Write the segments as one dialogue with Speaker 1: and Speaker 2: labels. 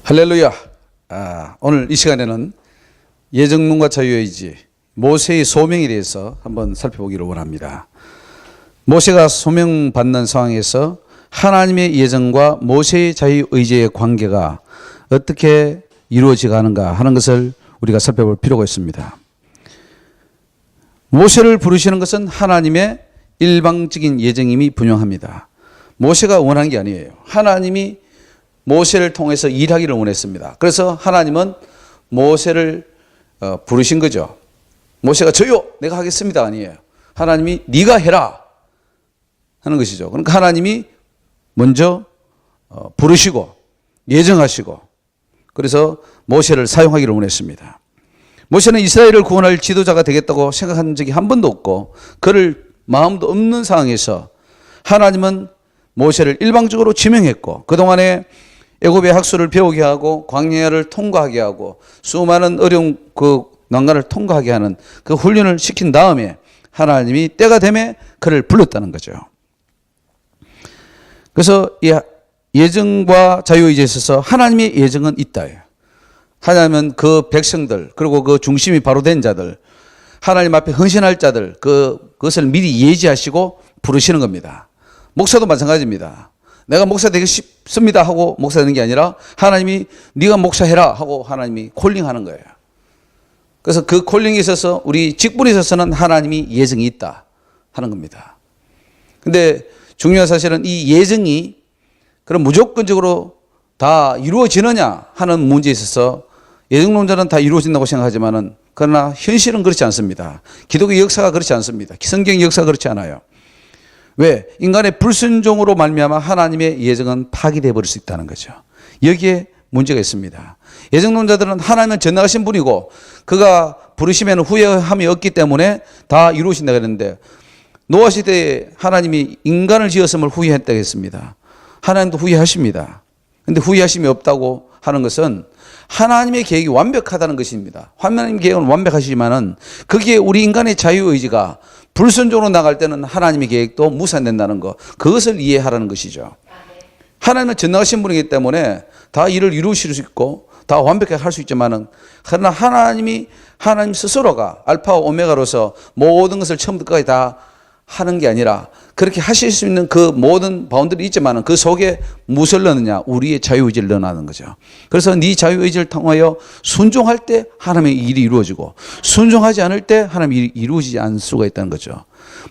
Speaker 1: 할렐루야. 오늘 이 시간에는 예정론과 자유의지, 모세의 소명에 대해서 한번 살펴보기를 원합니다. 모세가 소명받는 상황에서 하나님의 예정과 모세의 자유의지의 관계가 어떻게 이루어져 가는가 하는 것을 우리가 살펴볼 필요가 있습니다. 모세를 부르시는 것은 하나님의 일방적인 예정임이 분명합니다. 모세가 원한 게 아니에요. 하나님이 모세를 통해서 일하기를 원했습니다. 그래서 하나님은 모세를 부르신 거죠. 모세가 저요 내가 하겠습니다 아니에요. 하나님이 네가 해라 하는 것이죠. 그러니까 하나님이 먼저 부르시고 예정하시고 그래서 모세를 사용하기를 원했습니다. 모세는 이스라엘을 구원할 지도자가 되겠다고 생각한 적이 한 번도 없고 그럴 마음도 없는 상황에서 하나님은 모세를 일방적으로 지명했고 그동안에 애굽의 학수를 배우게 하고 광야를 통과하게 하고 수많은 어려운 그 난간을 통과하게 하는 그 훈련을 시킨 다음에 하나님이 때가 되매 그를 불렀다는 거죠. 그래서 이 예정과 자유의지에 있어서 하나님의 예정은 있다. 하나님은 그 백성들 그리고 그 중심이 바로 된 자들 하나님 앞에 헌신할 자들 그것을 미리 예지하시고 부르시는 겁니다. 목사도 마찬가지입니다. 내가 목사 되고 싶습니다 하고 목사 되는 게 아니라 하나님이 네가 목사해라 하고 하나님이 콜링하는 거예요. 그래서 그 콜링에 있어서 우리 직분에 있어서는 하나님이 예정이 있다 하는 겁니다. 근데 중요한 사실은 이 예정이 그럼 무조건적으로 다 이루어지느냐 하는 문제에 있어서 예정론자는 다 이루어진다고 생각하지만은 그러나 현실은 그렇지 않습니다. 기독교 역사가 그렇지 않습니다. 성경 역사가 그렇지 않아요. 왜? 인간의 불순종으로 말미암아 하나님의 예정은 파기되어 버릴 수 있다는 거죠. 여기에 문제가 있습니다. 예정론자들은 하나님은 전능하신 분이고 그가 부르시면 후회함이 없기 때문에 다 이루어진다 그랬는데 노아 시대에 하나님이 인간을 지었음을 후회했다고 했습니다. 하나님도 후회하십니다. 그런데 후회하심이 없다고 하는 것은 하나님의 계획이 완벽하다는 것입니다. 하나님의 계획은 완벽하시지만은 거기에 우리 인간의 자유의지가 불순종으로 나갈 때는 하나님의 계획도 무산된다는 것, 그것을 이해하라는 것이죠. 하나님은 전능하신 분이기 때문에 다 일을 이루실 수 있고 다 완벽하게 할 수 있지만은 그러나 하나님 스스로가 알파와 오메가로서 모든 것을 처음부터 끝까지 다 하는 게 아니라 그렇게 하실 수 있는 그 모든 바운드리 있지만은 그 속에 무엇을 넣느냐? 우리의 자유의지를 넣어놓는 거죠. 그래서 네 자유의지를 통하여 순종할 때 하나님의 일이 이루어지고 순종하지 않을 때 하나님의 일이 이루어지지 않을 수가 있다는 거죠.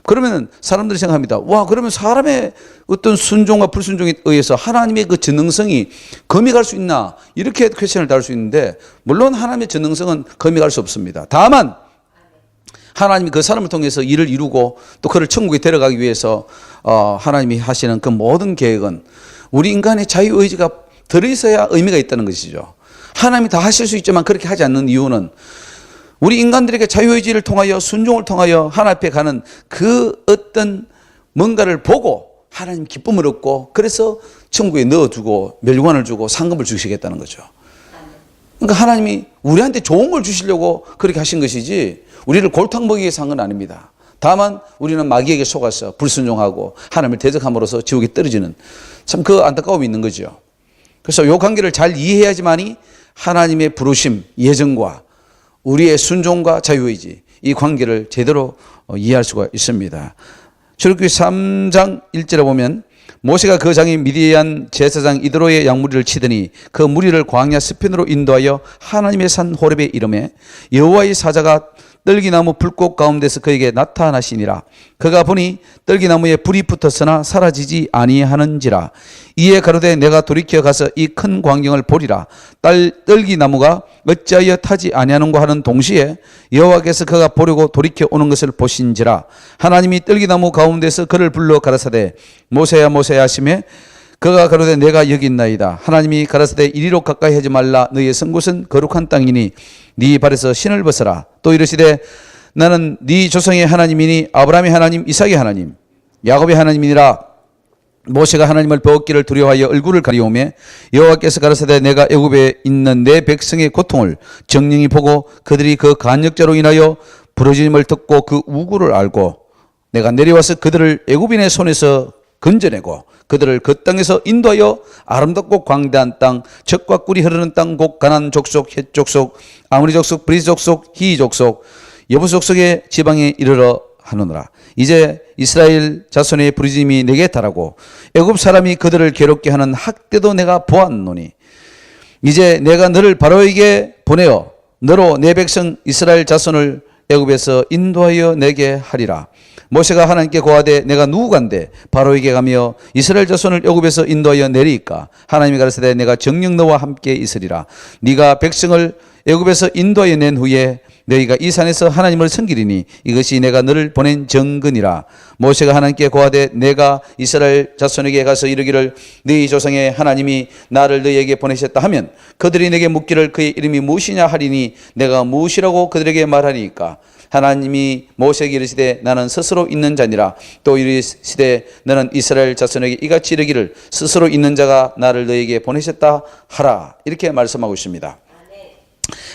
Speaker 1: 그러면 사람들이 생각합니다. 와, 그러면 사람의 어떤 순종과 불순종에 의해서 하나님의 그 전능성이 검이 갈 수 있나? 이렇게 퀘스천을 다룰 수 있는데 물론 하나님의 전능성은 검이 갈 수 없습니다. 다만 하나님이 그 사람을 통해서 일을 이루고 또 그를 천국에 데려가기 위해서 하나님이 하시는 그 모든 계획은 우리 인간의 자유의지가 들어있어야 의미가 있다는 것이죠. 하나님이 다 하실 수 있지만 그렇게 하지 않는 이유는 우리 인간들에게 자유의지를 통하여 순종을 통하여 하나님 앞에 가는 그 어떤 뭔가를 보고 하나님 기쁨을 얻고 그래서 천국에 넣어두고 멸관을 주고 상급을 주시겠다는 거죠. 그러니까 하나님이 우리한테 좋은 걸 주시려고 그렇게 하신 것이지 우리를 골탕 먹이게 산 건 아닙니다. 다만 우리는 마귀에게 속아서 불순종하고 하나님을 대적함으로써 지옥에 떨어지는 참 그 안타까움이 있는 거죠. 그래서 이 관계를 잘 이해해야지만이 하나님의 부르심, 예정과 우리의 순종과 자유의지 이 관계를 제대로 이해할 수가 있습니다. 출애굽기 3장 1절에 보면 모세가 그 장인 미디안 제사장 이드로의 양무리를 치더니 그 무리를 광야 스편으로 인도하여 하나님의 산 호렙에 이르매 여호와의 사자가 떨기나무 불꽃 가운데서 그에게 나타나시니라. 그가 보니 떨기나무에 불이 붙었으나 사라지지 아니하는지라. 이에 가로되 내가 돌이켜 가서 이 큰 광경을 보리라. 떨기나무가 어찌하여 타지 아니하는가 하는 동시에 여호와께서 그가 보려고 돌이켜 오는 것을 보신지라. 하나님이 떨기나무 가운데서 그를 불러 가라사대 모세야 모세야 하시매 그가 가로되 내가 여기 있나이다. 하나님이 가라사대 이리로 가까이 하지 말라. 너희의 선 곳은 거룩한 땅이니 네 발에서 신을 벗어라. 또 이르시되 나는 네 조상의 하나님이니 아브라함의 하나님 이삭의 하나님 야곱의 하나님이니라. 모세가 하나님을 배웠기를 두려워하여 얼굴을 가리우매 여호와께서 가라사대 내가 애굽에 있는 내 백성의 고통을 정령이 보고 그들이 그 간역자로 인하여 부러짐을 듣고 그 우구를 알고 내가 내려와서 그들을 애굽인의 손에서 건져내고 그들을 그 땅에서 인도하여 아름답고 광대한 땅, 젖과 꿀이 흐르는 땅, 곧 가나안 족속, 헷 족속, 아모리 족속, 브리스 족속, 히위 족속, 여부 족속의 지방에 이르러 하느니라. 이제 이스라엘 자손의 부르짖음이 내게 달하고 애굽 사람이 그들을 괴롭게 하는 학대도 내가 보았노니 이제 내가 너를 바로에게 보내어 너로 내 백성 이스라엘 자손을 애굽에서 인도하여 내게 하리라. 모세가 하나님께 고하되 내가 누구간데 바로에게 가며 이스라엘 자손을 애굽에서 인도하여 내리이까. 하나님이 가라사대 내가 정녕 너와 함께 있으리라. 네가 백성을 애굽에서 인도하여 낸 후에 너희가 이 산에서 하나님을 섬기리니 이것이 내가 너를 보낸 정근이라. 모세가 하나님께 고하되 내가 이스라엘 자손에게 가서 이르기를 너희 조상의 하나님이 나를 너희에게 보내셨다 하면 그들이 내게 묻기를 그의 이름이 무엇이냐 하리니 내가 무엇이라고 그들에게 말하리이까. 하나님이 모세에게 이르시되 나는 스스로 있는 자니라. 또 이르시되 너는 이스라엘 자손에게 이같이 이르기를 스스로 있는 자가 나를 너희에게 보내셨다 하라. 이렇게 말씀하고 있습니다.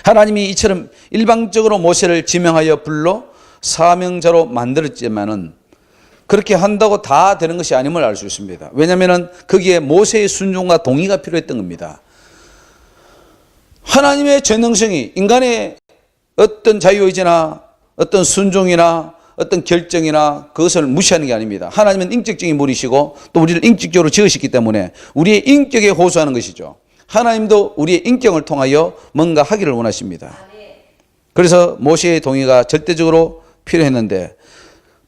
Speaker 1: 하나님이 이처럼 일방적으로 모세를 지명하여 불러 사명자로 만들었지만은 그렇게 한다고 다 되는 것이 아님을 알 수 있습니다. 왜냐하면 거기에 모세의 순종과 동의가 필요했던 겁니다. 하나님의 전능성이 인간의 어떤 자유의지나 어떤 순종이나 어떤 결정이나 그것을 무시하는 게 아닙니다. 하나님은 인격적인 분이시고 또 우리를 인격적으로 지으셨기 때문에 우리의 인격에 호소하는 것이죠. 하나님도 우리의 인격을 통하여 뭔가 하기를 원하십니다. 그래서 모세의 동의가 절대적으로 필요했는데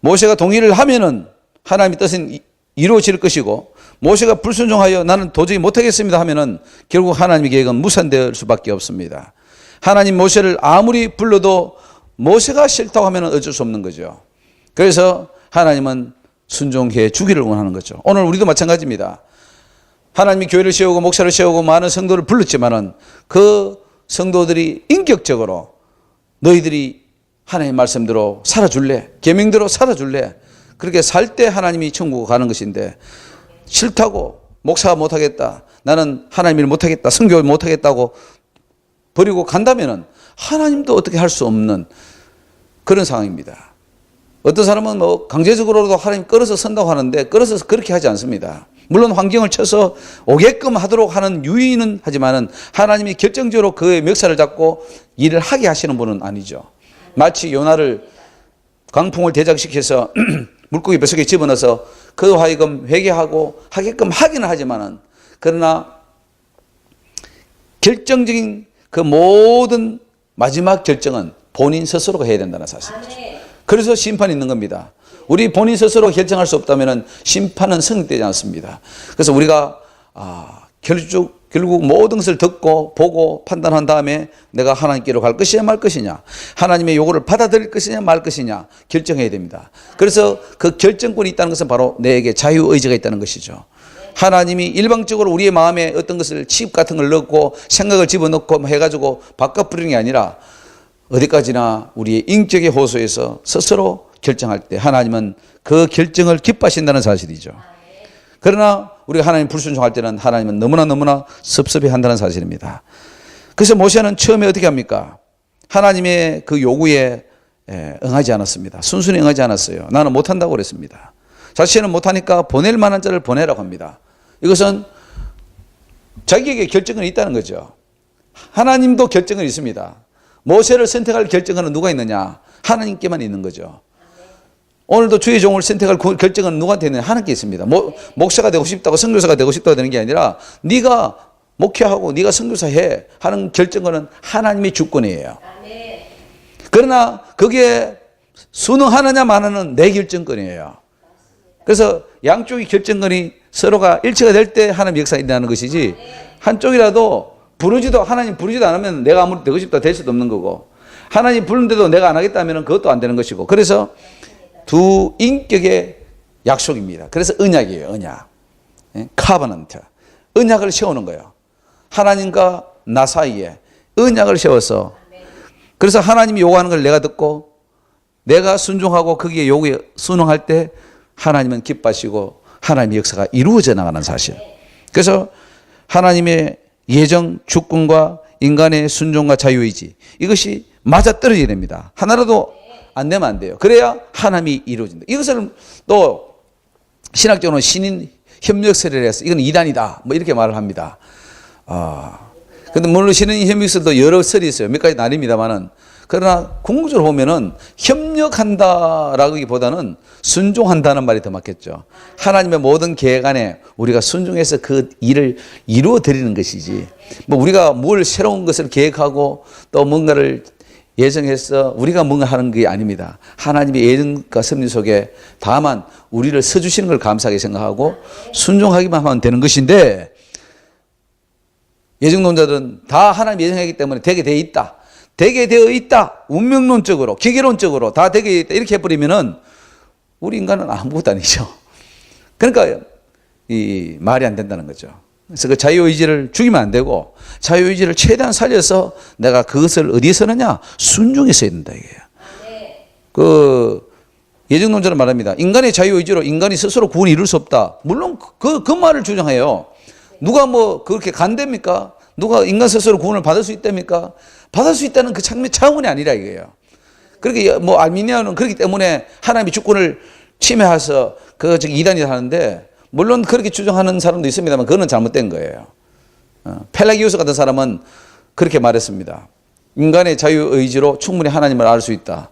Speaker 1: 모세가 동의를 하면은 하나님의 뜻은 이루어질 것이고 모세가 불순종하여 나는 도저히 못하겠습니다 하면은 결국 하나님의 계획은 무산될 수밖에 없습니다. 하나님 모세를 아무리 불러도 모세가 싫다고 하면 어쩔 수 없는 거죠. 그래서 하나님은 순종해 주기를 원하는 거죠. 오늘 우리도 마찬가지입니다. 하나님이 교회를 세우고 목사를 세우고 많은 성도를 불렀지만은 그 성도들이 인격적으로 너희들이 하나님의 말씀대로 살아줄래? 계명대로 살아줄래? 그렇게 살 때 하나님이 천국 가는 것인데 싫다고 목사가 못하겠다. 나는 하나님 일 못하겠다. 성교 못하겠다고 버리고 간다면은 하나님도 어떻게 할 수 없는 그런 상황입니다. 어떤 사람은 뭐 강제적으로도 하나님 끌어서 선다고 하는데 끌어서 그렇게 하지 않습니다. 물론 환경을 쳐서 오게끔 하도록 하는 유의는 하지만은 하나님이 결정적으로 그의 멱살을 잡고 일을 하게 하시는 분은 아니죠. 마치 요나를 광풍을 대작시켜서 물고기 뱃속에 집어넣어서 그 하여금 회개하고 하게끔 하기는 하지만은 그러나 결정적인 그 모든 마지막 결정은 본인 스스로가 해야 된다는 사실이죠. 그래서 심판이 있는 겁니다. 우리 본인 스스로 결정할 수 없다면 심판은 성립되지 않습니다. 그래서 우리가 결국 모든 것을 듣고 보고 판단한 다음에 내가 하나님께로 갈 것이냐 말 것이냐, 하나님의 요구를 받아들일 것이냐 말 것이냐 결정해야 됩니다. 그래서 그 결정권이 있다는 것은 바로 내게 자유의지가 있다는 것이죠. 하나님이 일방적으로 우리의 마음에 어떤 것을 칩 같은 걸 넣고 생각을 집어넣고 해가지고 바꿔 부리는 게 아니라 어디까지나 우리의 인격의 호소에서 스스로 결정할 때 하나님은 그 결정을 기뻐하신다는 사실이죠. 그러나 우리가 하나님 불순종할 때는 하나님은 너무나 섭섭해 한다는 사실입니다. 그래서 모세는 처음에 어떻게 합니까? 하나님의 그 요구에 응하지 않았습니다. 순순히 응하지 않았어요. 나는 못한다고 그랬습니다. 자신은 못하니까 보낼 만한 자를 보내라고 합니다. 이것은 자기에게 결정은 있다는 거죠. 하나님도 결정은 있습니다. 모세를 선택할 결정은 누가 있느냐? 하나님께만 있는 거죠. 오늘도 주의 종을 선택할 결정은 누구한테 있느냐? 하나님께 있습니다. 목사가 되고 싶다고 선교사가 되고 싶다고 되는 게 아니라 네가 목회하고 네가 선교사 해 하는 결정은 하나님의 주권이에요. 그러나 거기에 순응하느냐 마느냐는 내 결정권이에요. 그래서 양쪽의 결정권이 서로가 일치가 될 때 하나님의 역사가 일어나는 것이지 한쪽이라도 하나님 부르지도 않으면 내가 아무리 되고 싶다 될 수도 없는 거고 하나님 부르는데도 내가 안 하겠다 하면 그것도 안 되는 것이고 그래서 두 인격의 약속입니다. 그래서 언약이에요. 언약. 카버넌트. 언약을 세우는 거예요. 하나님과 나 사이에 언약을 세워서 그래서 하나님이 요구하는 걸 내가 듣고 내가 순종하고 거기에 요구에 순응할 때 하나님은 기뻐하시고 하나님의 역사가 이루어져 나가는 사실. 그래서 하나님의 예정, 주권과 인간의 순종과 자유의지 이것이 맞아떨어져야 됩니다. 하나라도 안 되면 안 돼요. 그래야 하나님이 이루어진다. 이것을 또 신학적으로는 협력설을 해서 이건 이단이다. 뭐 이렇게 말을 합니다. 근데 물론 신흥 협력설도 여러 설이 있어요. 몇 가지 나뉩니다만은. 그러나 궁극적으로 보면은 협력한다라기보다는 순종한다는 말이 더 맞겠죠. 하나님의 모든 계획 안에 우리가 순종해서 그 일을 이루어 드리는 것이지. 뭐 우리가 뭘 새로운 것을 계획하고 또 뭔가를 예정해서 우리가 뭔가 하는 게 아닙니다. 하나님의 예정과 섭리 속에 다만 우리를 써주시는 걸 감사하게 생각하고 순종하기만 하면 되는 것인데, 예정론자들은 다 하나님 예정하기 때문에 되게 되어 있다. 되게 되어 있다. 운명론적으로, 기계론적으로 다 되게 되어 있다. 이렇게 해버리면은 우리 인간은 아무것도 아니죠. 그러니까 이 말이 안 된다는 거죠. 그래서 그 자유의지를 죽이면 안 되고 자유의지를 최대한 살려서 내가 그것을 어디에 쓰느냐? 순종에 써야 된다 이게요. 그 예정론자는 말합니다. 인간의 자유의지로 인간이 스스로 구원을 이룰 수 없다. 물론 그 말을 주장해요. 누가 뭐 그렇게 간답니까? 누가 인간 스스로 구원을 받을 수 있답니까? 받을 수 있다는 그 차원이 아니라 이거예요. 그렇게 뭐 알미니아는 그렇기 때문에 하나님이 주권을 침해해서 그 이단이다 하는데, 물론 그렇게 주장하는 사람도 있습니다만 그거는 잘못된 거예요. 펠라기우스 같은 사람은 그렇게 말했습니다. 인간의 자유의지로 충분히 하나님을 알 수 있다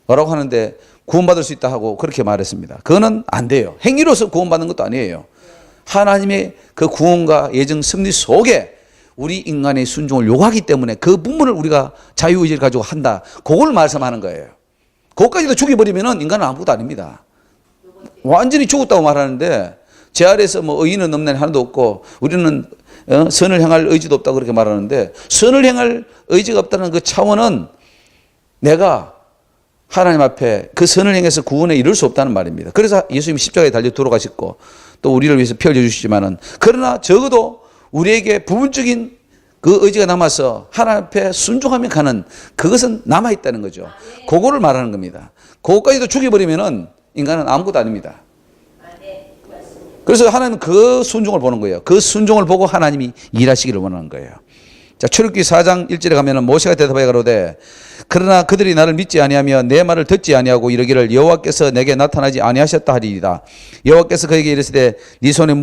Speaker 1: 라고 하는데 구원받을 수 있다 하고 그렇게 말했습니다. 그거는 안 돼요. 행위로서 구원받는 것도 아니에요. 하나님의 그 구원과 예정 섭리 속에 우리 인간의 순종을 요구하기 때문에 그 부분을 우리가 자유의지를 가지고 한다. 그걸 말씀하는 거예요. 그것까지도 죽여버리면 인간은 아무것도 아닙니다. 완전히 죽었다고 말하는데 제 아래에서 뭐 의인은 없는 하나도 없고 우리는 선을 행할 의지도 없다고 그렇게 말하는데, 선을 행할 의지가 없다는 그 차원은 내가 하나님 앞에 그 선을 행해서 구원에 이룰 수 없다는 말입니다. 그래서 예수님이 십자가에 달려 돌아가셨고 또 우리를 위해서 피 흘려 주시지만은, 그러나 적어도 우리에게 부분적인 그 의지가 남아서 하나님 앞에 순종하며 가는 그것은 남아있다는 거죠. 그거를 말하는 겁니다. 그것까지도 죽여버리면은 인간은 아무것도 아닙니다. 그래서 하나님은 그 순종을 보는 거예요. 그 순종을 보고 하나님이 일하시기를 원하는 거예요. 자, 출애굽기 4장 1절에 가면은 모세가 대답하여 가로되 그러나 그들이 나를 믿지 아니하며 내 말을 듣지 아니하고 이르기를 여호와께서 내게 나타나지 아니하셨다 하리이다. 여호와께서 그에게 이르시되 네 손에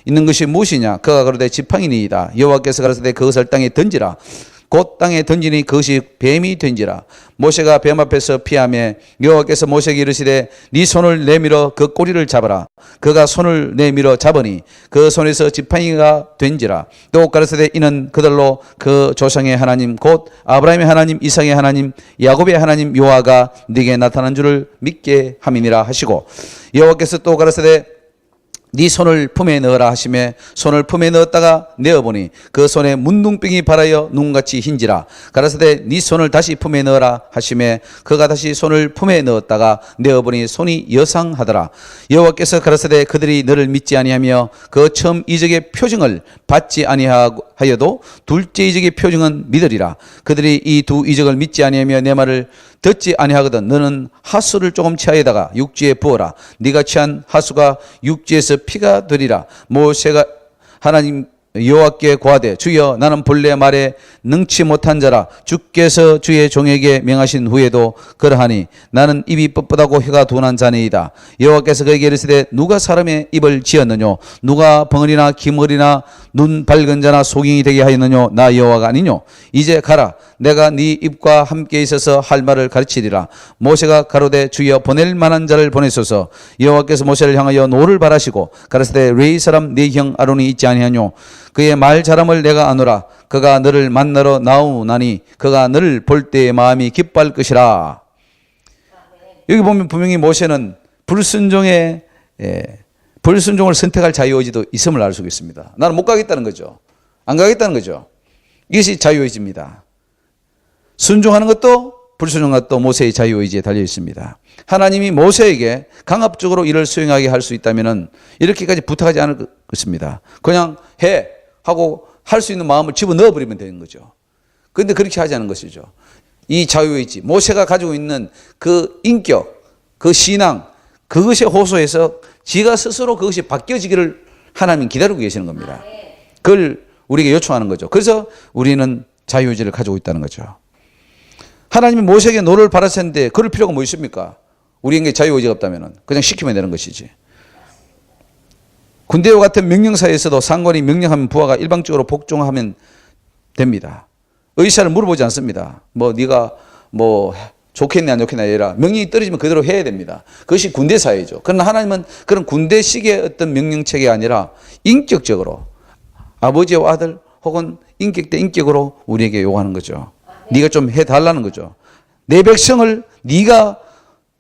Speaker 1: 있는 것이 무엇이냐? 그가 가로되 지팡이니이다. 여호와께서 가로되 그것을 땅에 던지라. 곧 땅에 던지니 그것이 뱀이 된지라. 모세가 뱀 앞에서 피하며 여호와께서 모세에게 이르시되 네 손을 내밀어 그 꼬리를 잡아라. 그가 손을 내밀어 잡으니 그 손에서 지팡이가 된지라. 또 가르치되 이는 그들로 그 조상의 하나님 곧 아브라함의 하나님, 이삭의 하나님, 야곱의 하나님 여호와가 네게 나타난 줄을 믿게 함이니라 하시고, 여호와께서 또 가르치되 네 손을 품에 넣어라 하시매 손을 품에 넣었다가 내어보니 그 손에 문둥병이 발하여 눈같이 흰지라. 가라사대 네 손을 다시 품에 넣어라 하시매 그가 다시 손을 품에 넣었다가 내어보니 손이 여상하더라. 여호와께서 가라사대 그들이 너를 믿지 아니하며 그 처음 이적의 표징을 받지 아니하여도 둘째 이적의 표징은 믿으리라. 그들이 이 두 이적을 믿지 아니하며 내 말을 듣지 아니하거든 너는 하수를 조금 취하여다가 육지에 부어라. 네가 취한 하수가 육지에서 피가 되리라. 모세가 하나님 여호와께 고하되 주여 나는 본래 말에 능치 못한 자라. 주께서 주의 종에게 명하신 후에도 그러하니 나는 입이 뻣뻣하고 혀가 둔한 자니이다. 여호와께서 그에게 이르시되 누가 사람의 입을 지었느뇨? 누가 벙어리나 기머리나 눈 밝은 자나 소경이 되게 하였느뇨? 나 여호와가 아니뇨? 이제 가라. 내가 네 입과 함께 있어서 할 말을 가르치리라. 모세가 가로되 주여 보낼 만한 자를 보내소서. 여호와께서 모세를 향하여 노를 바라시고 가라사대 레위 사람 네 형 아론이 있지 아니하뇨? 그의 말 잘함을 내가 아노라. 그가 너를 만나러 나오나니 그가 너를 볼 때의 마음이 기뻐할 것이라. 여기 보면 분명히 모세는 불순종을 선택할 자유의지도 있음을 알 수 있습니다. 나는 못 가겠다는 거죠. 안 가겠다는 거죠. 이것이 자유의지입니다. 순종하는 것도 불순종하는 것도 모세의 자유의지에 달려 있습니다. 하나님이 모세에게 강압적으로 이를 수행하게 할 수 있다면 이렇게까지 부탁하지 않을 것입니다. 그냥 해 하고 할 수 있는 마음을 집어넣어 버리면 되는 거죠. 그런데 그렇게 하지 않은 것이죠. 이 자유의지, 모세가 가지고 있는 그 인격, 그 신앙, 그것에 호소해서 지가 스스로 그것이 바뀌어지기를 하나님은 기다리고 계시는 겁니다. 그걸 우리에게 요청하는 거죠. 그래서 우리는 자유의지를 가지고 있다는 거죠. 하나님이 모세에게 노를 바라셨는데 그럴 필요가 뭐 있습니까? 우리에게 자유의지가 없다면 그냥 시키면 되는 것이지. 군대와 같은 명령사에서도 상관이 명령하면 부하가 일방적으로 복종하면 됩니다. 의사를 물어보지 않습니다. 뭐 네가 뭐 좋겠냐 안 좋겠냐 아니라 명령이 떨어지면 그대로 해야 됩니다. 그것이 군대 사회죠. 그러나 하나님은 그런 군대식의 어떤 명령체계 아니라 인격적으로 아버지와 아들 혹은 인격 대 인격으로 우리에게 요구하는 거죠. 네가 좀 해달라는 거죠. 내 백성을 네가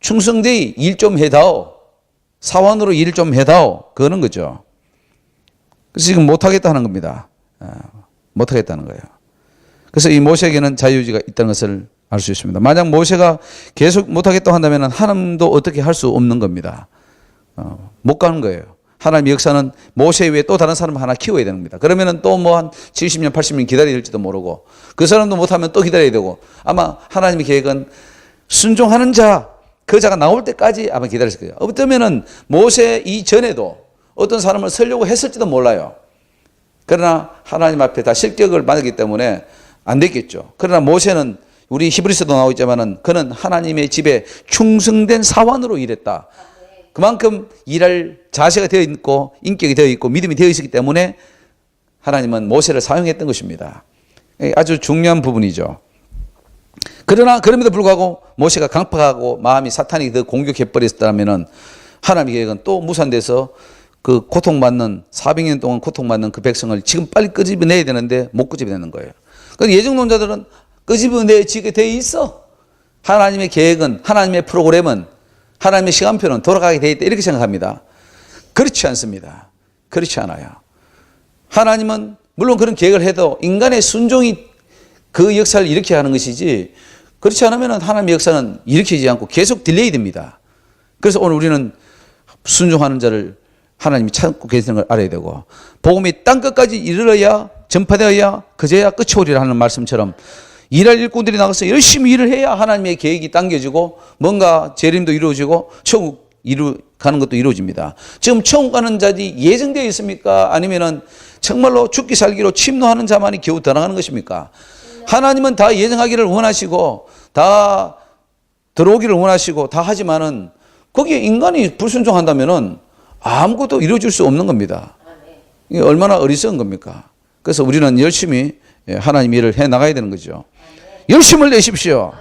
Speaker 1: 충성되이 일 좀 해다오. 사원으로 일 좀 해다오. 그러는 거죠. 그래서 지금 못하겠다는 겁니다. 못하겠다는 거예요. 그래서 이 모세에게는 자유의지가 있다는 것을 알 수 있습니다. 만약 모세가 계속 못하겠다고 한다면 하나님도 어떻게 할 수 없는 겁니다. 못 가는 거예요. 하나님의 역사는 모세 외에 또 다른 사람 하나 키워야 되는 겁니다. 그러면은 또 뭐 한 70년, 80년 기다려야 될지도 모르고 그 사람도 못하면 또 기다려야 되고 아마 하나님의 계획은 순종하는 자, 그 자가 나올 때까지 아마 기다렸을 거예요. 어쩌면은 모세 이전에도 어떤 사람을 쓰려고 했을지도 몰라요. 그러나 하나님 앞에 다 실격을 받았기 때문에 안 됐겠죠. 그러나 모세는 우리 히브리서도 나오고 있지만은 그는 하나님의 집에 충성된 사원으로 일했다. 그만큼 일할 자세가 되어 있고 인격이 되어 있고 믿음이 되어 있었기 때문에 하나님은 모세를 사용했던 것입니다. 아주 중요한 부분이죠. 그러나 그럼에도 불구하고 모세가 강팍하고 마음이 사탄이 더 공격해버렸다면 하나님의 계획은 또 무산돼서 그 고통받는 400년 동안 고통받는 그 백성을 지금 빨리 끄집어내야 되는데 못 끄집어내는 거예요. 그래서 예정론자들은 끄집어내지게 돼 있어. 하나님의 계획은 하나님의 프로그램은 하나님의 시간표는 돌아가게 돼 있다 이렇게 생각합니다. 그렇지 않습니다. 그렇지 않아요. 하나님은 물론 그런 계획을 해도 인간의 순종이 그 역사를 일으키게 하는 것이지 그렇지 않으면 하나님의 역사는 일으키지 않고 계속 딜레이 됩니다. 그래서 오늘 우리는 순종하는 자를 하나님이 찾고 계시는 걸 알아야 되고 복음이 땅끝까지 이르러야 전파되어야 그제야 끝이 오리라 하는 말씀처럼 일할 일꾼들이 나가서 열심히 일을 해야 하나님의 계획이 당겨지고 뭔가 재림도 이루어지고 천국 가는 것도 이루어집니다. 지금 천국 가는 자들이 예정되어 있습니까? 아니면은 정말로 죽기 살기로 침노하는 자만이 겨우 들어가는 것입니까? 하나님은 다 예정하기를 원하시고 다 들어오기를 원하시고 다 하지만은 거기에 인간이 불순종한다면은 아무것도 이루어질 수 없는 겁니다. 이게 얼마나 어리석은 겁니까? 그래서 우리는 열심히 하나님 일을 해 나가야 되는 거죠. 열심을 내십시오.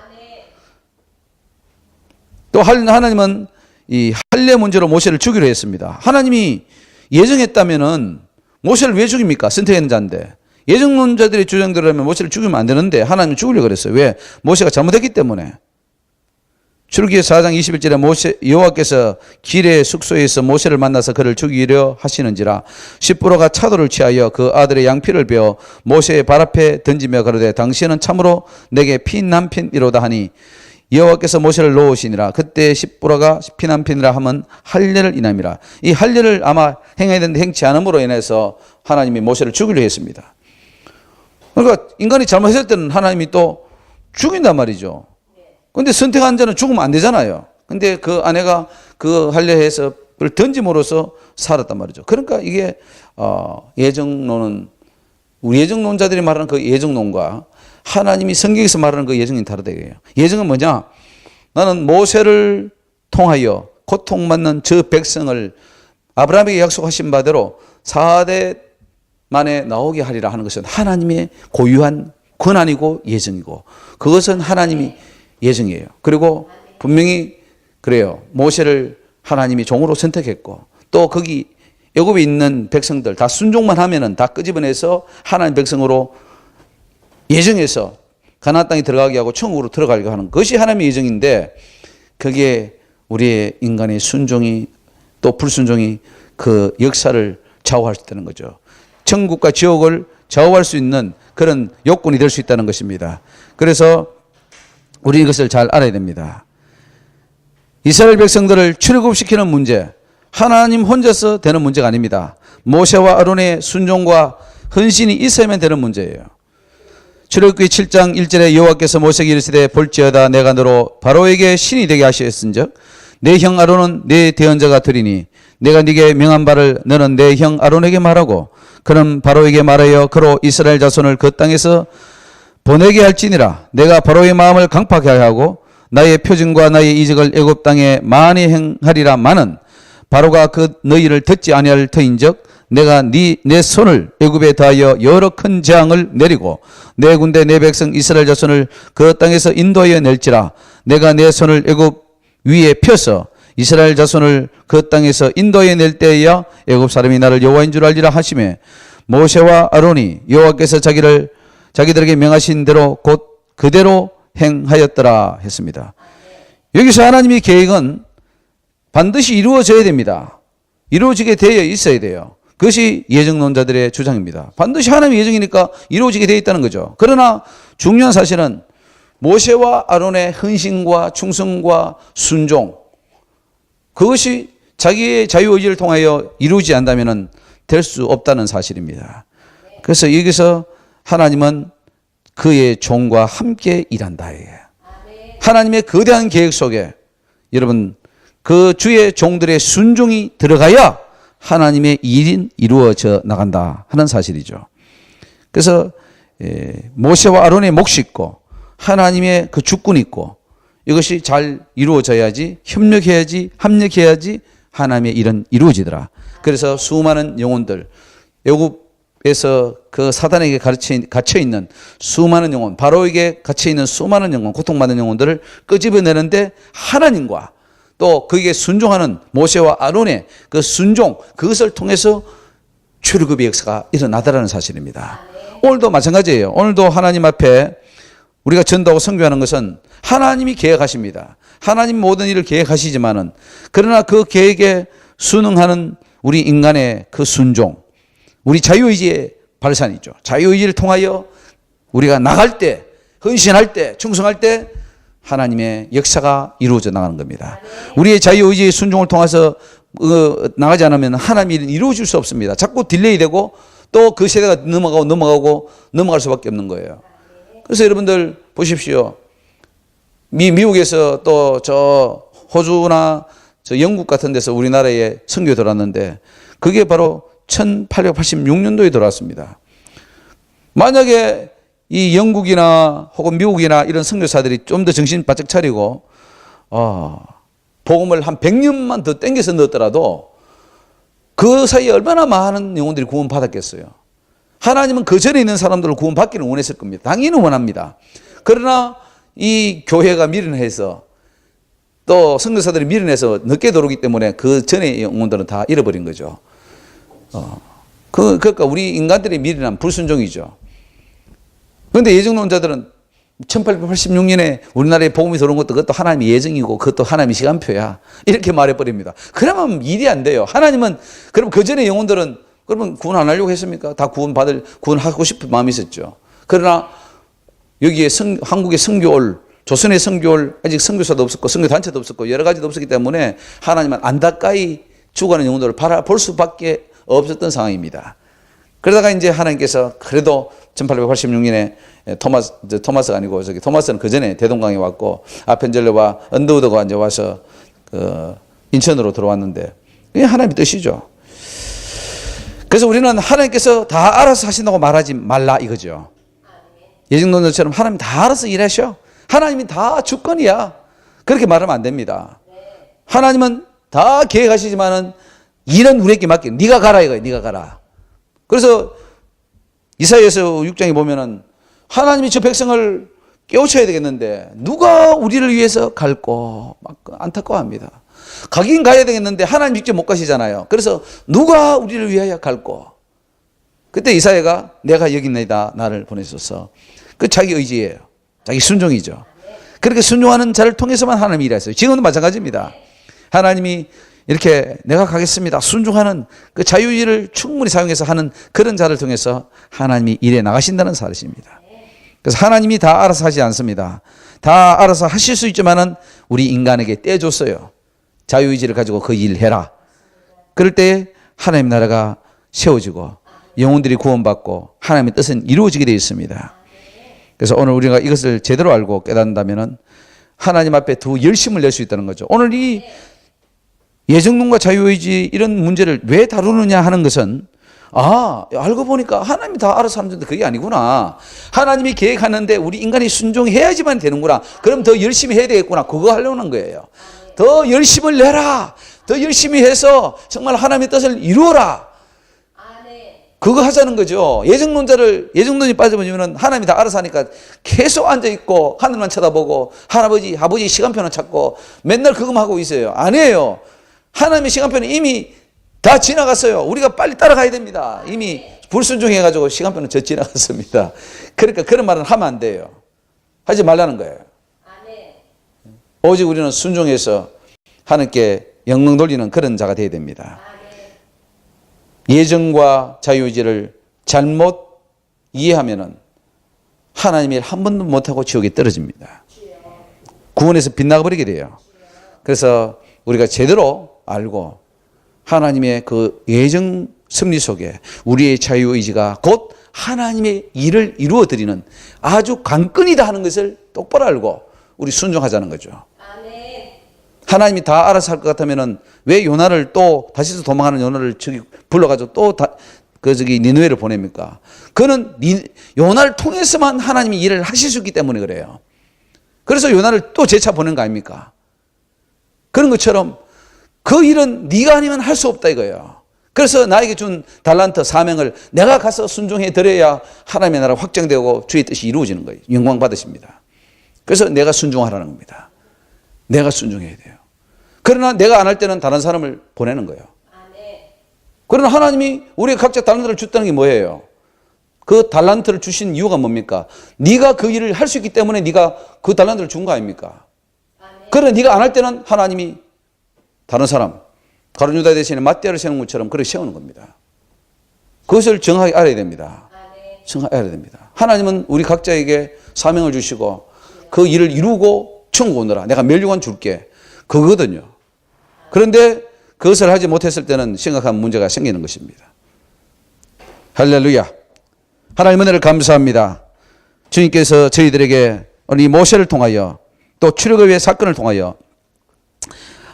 Speaker 1: 또 하나님은 이 할례 문제로 모세를 죽이려 했습니다. 하나님이 예정했다면은 모세를 왜 죽입니까? 선택한 자인데. 예정론자들의 주장대로라면 모세를 죽이면 안 되는데 하나님은 죽이려고 그랬어요. 왜? 모세가 잘못했기 때문에. 출애굽기 4장 21절에 여호와께서 길의 숙소에서 모세를 만나서 그를 죽이려 하시는지라 십부로가 차도를 취하여 그 아들의 양피를 베어 모세의 발 앞에 던지며 가로되 당신은 참으로 내게 피난편이로다 하니 여호와께서 모세를 놓으시니라. 그때 십부로가 피난편이라 하면 할례를 인함이라. 이 할례를 아마 행해야 되는데 행치 않음으로 인해서 하나님이 모세를 죽이려 했습니다. 그러니까 인간이 잘못했을 때는 하나님이 또 죽인단 말이죠. 근데 선택한 자는 죽으면 안 되잖아요. 근데 그 아내가 그 할례해서 그걸 던짐으로써 살았단 말이죠. 그러니까 이게 예정론은 우리 예정론자들이 말하는 그 예정론과 하나님이 성경에서 말하는 그 예정이 다르대요. 예정은 뭐냐? 나는 모세를 통하여 고통받는 저 백성을 아브라함에게 약속하신 바대로 4대 만에 나오게 하리라 하는 것은 하나님의 고유한 권한이고 예정이고 그것은 하나님이 예정이에요. 그리고 분명히 그래요. 모세를 하나님이 종으로 선택했고 또 거기 애굽에 있는 백성들 다 순종만 하면은 다 끄집어내서 하나님 백성으로 예정해서 가나안 땅에 들어가게 하고 천국으로 들어가게 하는 것이 하나님의 예정인데 그게 우리의 인간의 순종이 또 불순종이 그 역사를 좌우할 수 있다는 거죠. 천국과 지옥을 좌우할 수 있는 그런 요건이 될 수 있다는 것입니다. 그래서 우리 이것을 잘 알아야 됩니다. 이스라엘 백성들을 출애굽시키는 문제, 하나님 혼자서 되는 문제가 아닙니다. 모세와 아론의 순종과 헌신이 있어야만 되는 문제예요. 출애굽기 7장 1절에 여호와께서 모세에게 이르시되 볼지어다 내가 너로 바로에게 신이 되게 하시었은즉 내 형 아론은 내 대언자가 되리니 내가 네게 명한 바를 너는 내 형 아론에게 말하고 그는 바로에게 말하여 그로 이스라엘 자손을 그 땅에서 보내게 할지니라. 내가 바로의 마음을 강팍하게 하고 나의 표징과 나의 이적을 애굽 땅에 많이 행하리라마는 바로가 그 너희를 듣지 아니할 터인즉 내가 내 손을 애굽에 다하여 여러 큰 재앙을 내리고 내 군대 내 백성 이스라엘 자손을 그 땅에서 인도하여 낼지라. 내가 내 손을 애굽 위에 펴서 이스라엘 자손을 그 땅에서 인도하여 낼 때에야 애굽 사람이 나를 여호와인 줄 알리라 하시매 모세와 아론이 여호와께서 자기들에게 명하신 대로 곧 그대로 행하였더라 했습니다. 여기서 하나님의 계획은 반드시 이루어져야 됩니다. 이루어지게 되어 있어야 돼요. 그것이 예정론자들의 주장입니다. 반드시 하나님의 예정이니까 이루어지게 되어 있다는 거죠. 그러나 중요한 사실은 모세와 아론의 헌신과 충성과 순종, 그것이 자기의 자유의지를 통하여 이루어지지 않다면 될 수 없다는 사실입니다. 그래서 여기서 하나님은 그의 종과 함께 일한다. 하나님의 거대한 계획 속에 여러분 그 주의 종들의 순종이 들어가야 하나님의 일이 이루어져 나간다 하는 사실이죠. 그래서 모세와 아론의 몫이 있고 하나님의 그 주권이 있고 이것이 잘 이루어져야지, 협력해야지, 합력해야지 하나님의 일은 이루어지더라. 그래서 수많은 영혼들, 애굽에서 그 사단에게 갇혀 있는 수많은 영혼, 바로에게 갇혀 있는 수많은 영혼, 고통받는 영혼들을 끄집어내는데 하나님과 또 그에게 순종하는 모세와 아론의 그 순종, 그것을 통해서 출애굽의 역사가 일어나더라는 사실입니다. 오늘도 마찬가지예요. 오늘도 하나님 앞에 우리가 전도하고 선교하는 것은 하나님이 계획하십니다. 하나님 모든 일을 계획하시지만은 그러나 그 계획에 순응하는 우리 인간의 그 순종, 우리 자유의지의 발산이죠. 자유의지를 통하여 우리가 나갈 때, 헌신할 때, 충성할 때 하나님의 역사가 이루어져 나가는 겁니다. 우리의 자유의지의 순종을 통해서 나가지 않으면 하나님의 일은 이루어질 수 없습니다. 자꾸 딜레이 되고 또 그 세대가 넘어갈 수밖에 없는 거예요. 그래서 여러분들 보십시오. 미국에서 또 저 호주나 저 영국 같은 데서 우리나라에 선교 들어왔는데 그게 바로 1886년도에 들어왔습니다. 만약에 이 영국이나 혹은 미국이나 이런 선교사들이 좀 더 정신 바짝 차리고 복음을 한 100년만 더 땡겨서 넣었더라도 그 사이에 얼마나 많은 영혼들이 구원 받았겠어요. 하나님은 그 전에 있는 사람들을 구원 받기를 원했을 겁니다. 당연히 원합니다. 그러나 이 교회가 미련해서 또 선교사들이 미련해서 늦게 들어오기 때문에 그 전에 영혼들은 다 잃어버린 거죠. 그러니까 우리 인간들의 미련한 불순종이죠. 그런데 예정론자들은 1886년에 우리나라에 복음이 들어온 것도 그것도 하나님의 예정이고 그것도 하나님의 시간표야. 이렇게 말해버립니다. 그러면 일이 안 돼요. 하나님은 그럼 그 전에 영혼들은 그러면 구원 안 하려고 했습니까? 다 구원하고 싶은 마음이 있었죠. 그러나 여기에 한국의 선교올, 조선의 선교올, 아직 선교사도 없었고 선교단체도 없었고 여러 가지도 없었기 때문에 하나님은 안타까이 죽어가는 영혼들을 바라볼 수밖에 없었던 상황입니다. 그러다가 이제 하나님께서 그래도 1886년에 토마스가 아니고 토마스는 그 전에 대동강에 왔고 아펜젤러와 언더우드가 이제 와서 인천으로 들어왔는데 이게 하나님의 뜻이죠. 그래서 우리는 하나님께서 다 알아서 하신다고 말하지 말라 이거죠. 예정론자처럼 하나님 다 알아서 일하셔. 하나님이 다 주권이야. 그렇게 말하면 안 됩니다. 하나님은 다 계획하시지만은 일은 우리에게 맡겨. 네가 가라 이거예요. 네가 가라. 그래서 이사야서 6장에 보면은 하나님이 저 백성을 깨우쳐야 되겠는데 누가 우리를 위해서 갈고 막 안타까워합니다. 가긴 가야 되겠는데 하나님 직접 못 가시잖아요. 그래서 누가 우리를 위하여 갈고. 그때 이사야가 내가 여기 있나이다 나를 보내소서. 그 자기 의지예요. 자기 순종이죠. 그렇게 순종하는 자를 통해서만 하나님이 일하셨어요. 지금도 마찬가지입니다. 하나님이 이렇게 내가 가겠습니다. 순종하는 그 자유의지를 충분히 사용해서 하는 그런 자를 통해서 하나님이 일해 나가신다는 사실입니다. 그래서 하나님이 다 알아서 하지 않습니다. 다 알아서 하실 수 있지만은 우리 인간에게 떼줬어요. 자유의지를 가지고 그 일을 해라. 그럴 때 하나님 나라가 세워지고 영혼들이 구원받고 하나님의 뜻은 이루어지게 되어 있습니다. 그래서 오늘 우리가 이것을 제대로 알고 깨닫는다면 하나님 앞에 더 열심을 낼 수 있다는 거죠. 오늘 이 예정론과 자유의지 이런 문제를 왜 다루느냐 하는 것은 알고 보니까 하나님이 다 알아서 하는데 그게 아니구나. 하나님이 계획하는데 우리 인간이 순종해야지만 되는구나. 그럼 더 열심히 해야 되겠구나. 그거 하려는 거예요. 더 열심을 내라. 더 열심히 해서 정말 하나님의 뜻을 이루어라. 그거 하자는 거죠. 예정론이 빠져버리면 하나님이 다 알아서 하니까 계속 앉아있고 하늘만 쳐다보고 할아버지, 아버지 시간표는 찾고 맨날 그것만 하고 있어요. 아니에요. 하나님의 시간표는 이미 다 지나갔어요. 우리가 빨리 따라가야 됩니다. 이미 불순종해가지고 시간표는 저 지나갔습니다. 그러니까 그런 말은 하면 안 돼요. 하지 말라는 거예요. 오직 우리는 순종해서 하나님께 영광 돌리는 그런 자가 되어야 됩니다. 예정과 자유의지를 잘못 이해하면은 하나님의 일 한 번도 못하고 지옥에 떨어집니다. 구원에서 빗나가 버리게 돼요. 그래서 우리가 제대로 알고 하나님의 그 예정 섭리 속에 우리의 자유의지가 곧 하나님의 일을 이루어 드리는 아주 관건이다 하는 것을 똑바로 알고 우리 순종하자는 거죠. 하나님이 다 알아서 할 것 같으면은 왜 요나를 또 다시서 도망하는 요나를 저기 불러가지고 또 니느웨를 보냅니까? 그는 요나를 통해서만 하나님이 일을 하실 수 있기 때문에 그래요. 그래서 요나를 또 재차 보낸 거 아닙니까? 그런 것처럼 그 일은 네가 아니면 할 수 없다 이거예요. 그래서 나에게 준 달란트 사명을 내가 가서 순종해 드려야 하나님의 나라 확정되고 주의 뜻이 이루어지는 거예요. 영광 받으십니다. 그래서 내가 순종하라는 겁니다. 내가 순종해야 돼요. 그러나 내가 안 할 때는 다른 사람을 보내는 거예요. 그러나 하나님이 우리가 각자 달란트를 줬다는 게 뭐예요? 그 달란트를 주신 이유가 뭡니까? 네가 그 일을 할 수 있기 때문에 네가 그 달란트를 준 거 아닙니까? 그러나 네가 안 할 때는 하나님이 다른 사람, 가룟 유다 대신에 맞대를 세우는 것처럼 그렇게 세우는 겁니다. 그것을 정확하게 알아야 됩니다. 정확하게 알아야 됩니다. 하나님은 우리 각자에게 사명을 주시고 그 일을 이루고 천국 오너라. 내가 멸류관 줄게. 그거거든요. 그런데 그것을 하지 못했을 때는 심각한 문제가 생기는 것입니다. 할렐루야. 하나님 은혜를 감사합니다. 주님께서 저희들에게 이 모세를 통하여 또 출애굽의 사건을 통하여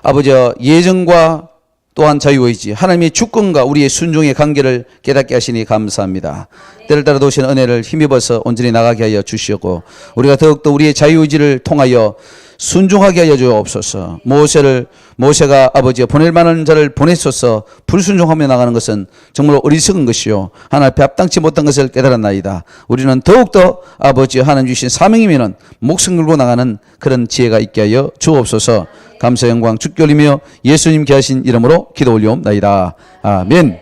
Speaker 1: 아버지의 예정과 또한 자유의지, 하나님의 주권과 우리의 순종의 관계를 깨닫게 하시니 감사합니다. 때를 따라 도신 은혜를 힘입어서 온전히 나가게 하여 주시옵고 우리가 더욱더 우리의 자유의지를 통하여 순종하게 하여 주옵소서. 모세가 아버지여 보낼 만한 자를 보내소서. 불순종하며 나가는 것은 정말 어리석은 것이요 하나님 앞에 합당치 못한 것을 깨달았나이다. 우리는 더욱더 아버지여 하나님 주신 사명이면은 목숨 걸고 나가는 그런 지혜가 있게 하여 주옵소서. 감사 영광 주께 올리며 예수님 귀하신 이름으로 기도 올리옵나이다. 아멘.